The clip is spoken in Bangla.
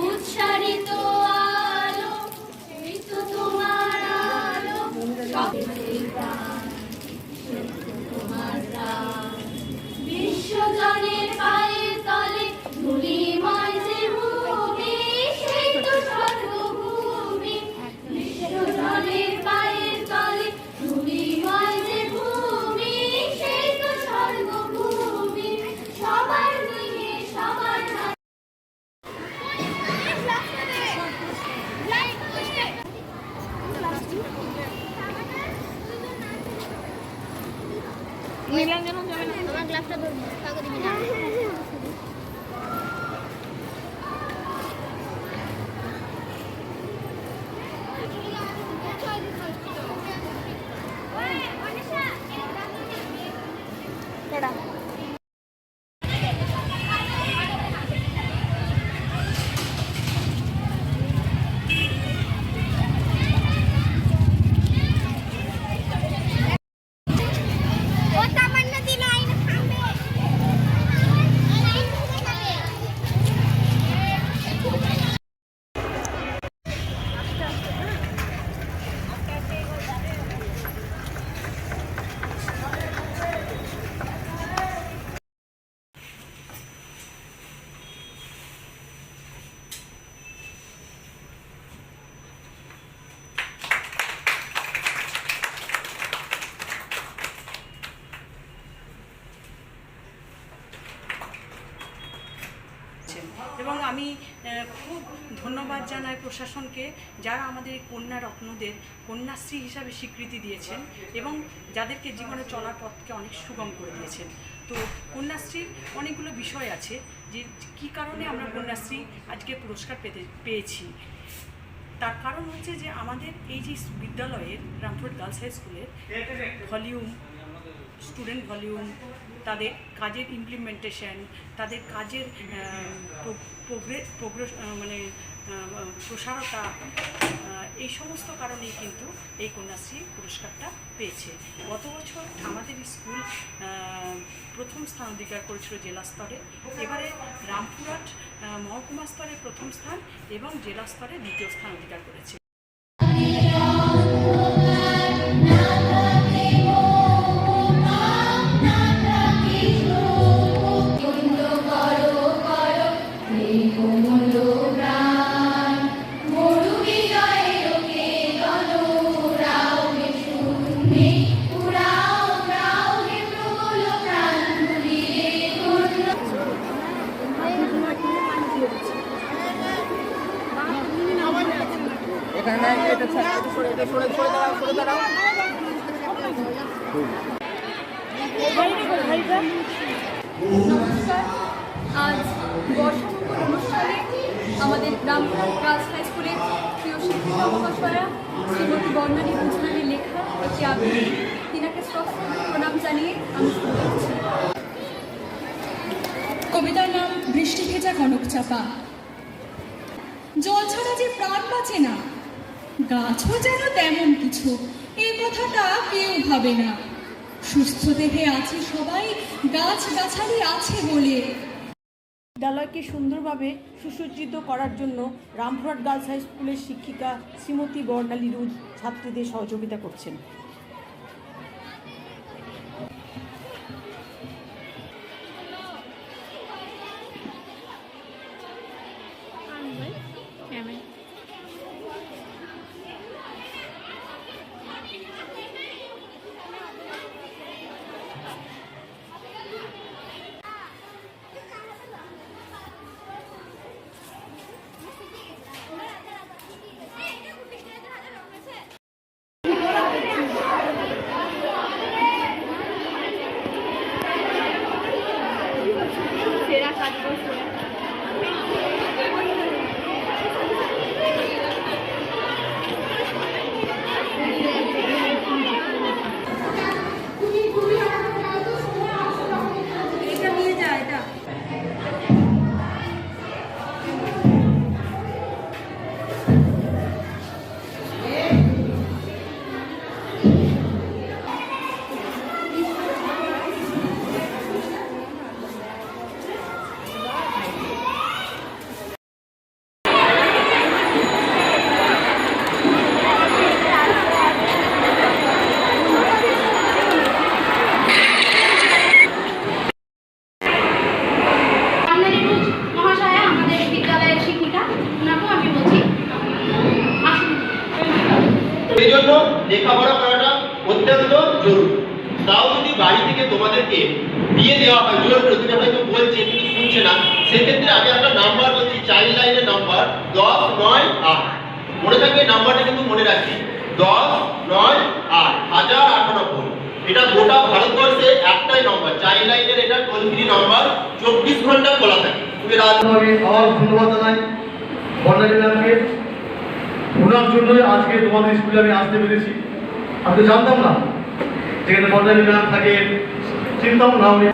উৎসারিত আলো এই তো তোমার আলো, তোমার বিশ্বজনের পায়ের তলে ধুলিময় যে ভূমি, সেই তো স্বর্গভূমি। বিশ্বজনের পায়ের তলে ধুলিময় যে ভূমি, সেই তো স্বর্গভূমি। সবার নিয়ে সবার আমার গ্লাসটা ধরবো কাগজ দিবি না। এবং আমি খুব ধন্যবাদ জানাই প্রশাসনকে, যারা আমাদের কন্যা রত্নদের কন্যাশ্রী হিসাবে স্বীকৃতি দিয়েছেন এবং যাদেরকে জীবনে চলার পথকে অনেক সুগম করে দিয়েছেন। তো কন্যাশ্রীর অনেকগুলো বিষয় আছে যে কী কারণে আমরা কন্যাশ্রী আজকে পুরস্কার পেয়েছি। তার কারণ হচ্ছে যে আমাদের এই যে বিদ্যালয়ের রামপুরহাট গার্লস হাই স্কুলের ভলিউম, স্টুডেন্ট ভলিউম, তাদের কাজের ইমপ্লিমেন্টেশন, তাদের কাজের মানে প্রসারতা, এই সমস্ত কারণেই কিন্তু এই কন্যাশ্রী পুরস্কারটা পেয়েছে। গত বছর আমাদের স্কুল প্রথম স্থান অধিকার করেছিল জেলা স্তরে, এবারে রামপুরহাট মহকুমা স্তরে প্রথম স্থান এবং জেলা স্তরে দ্বিতীয় স্থান অধিকার করেছে। নমস্কার। আজ বর্ষামঙ্গল অনুষ্ঠানে আমাদের রামপুরহাট গার্লস হাই স্কুলের প্রিয় শিক্ষিকা মহাশয়া শ্রীমতী বর্ণালী ভূষণালীর লেখা একটি আবৃত্তি, তিনাকে প্রণাম জানিয়ে আমি শুরু করছি। কবিতার নাম বৃষ্টি ভেজা কনক চাপা। জল ছাড়া যে প্রাণ বাঁচে না, গাছও যেন তেমন কিছু, এই কথাটা কেউ ভাবে না। সুস্থ দেহে আছে সবাই, গাছ গাছালি আছে বলে। বিদ্যালয়কে সুন্দরভাবে সুসজ্জিত করার জন্য রামপুরহাট গার্লস হাই স্কুলের শিক্ষিকা শ্রীমতী বর্ণালী রুজ ছাত্রীদের সহযোগিতা করছেন। লেখাপড়া করাটা অত্যন্ত জরুরি। তাও যদি বাড়ি থেকে তোমাদেরকে দিয়ে দেওয়া হয় জোর করে, তুমি হয়তো বলছে কিন্তু শুনছে না, সেক্ষেত্রে আমি একটা নাম্বার বলছি, চাইল্ড লাইনের নাম্বার 1098। মনে থাকবে নাম্বারটা কিন্তু মনে রাখছি, 1098 1098। এটা গোটা ভারতবর্ষে একটাই নম্বর চাইল্ড লাইনের, এটা টোল ফ্রি নাম্বার, 24 ঘন্টা খোলা থাকে। তুমি রাত আমি আবার ধন্যবাদ জানাই বর্ণালী ম্যামকে। ওনার জন্যই আজকে তোমাদের স্কুলে আমি আসতে পেরেছি। আমি তো জানতাম না যেখানে বর্ণালী ম্যাম থাকে, চিন্তাও না উনি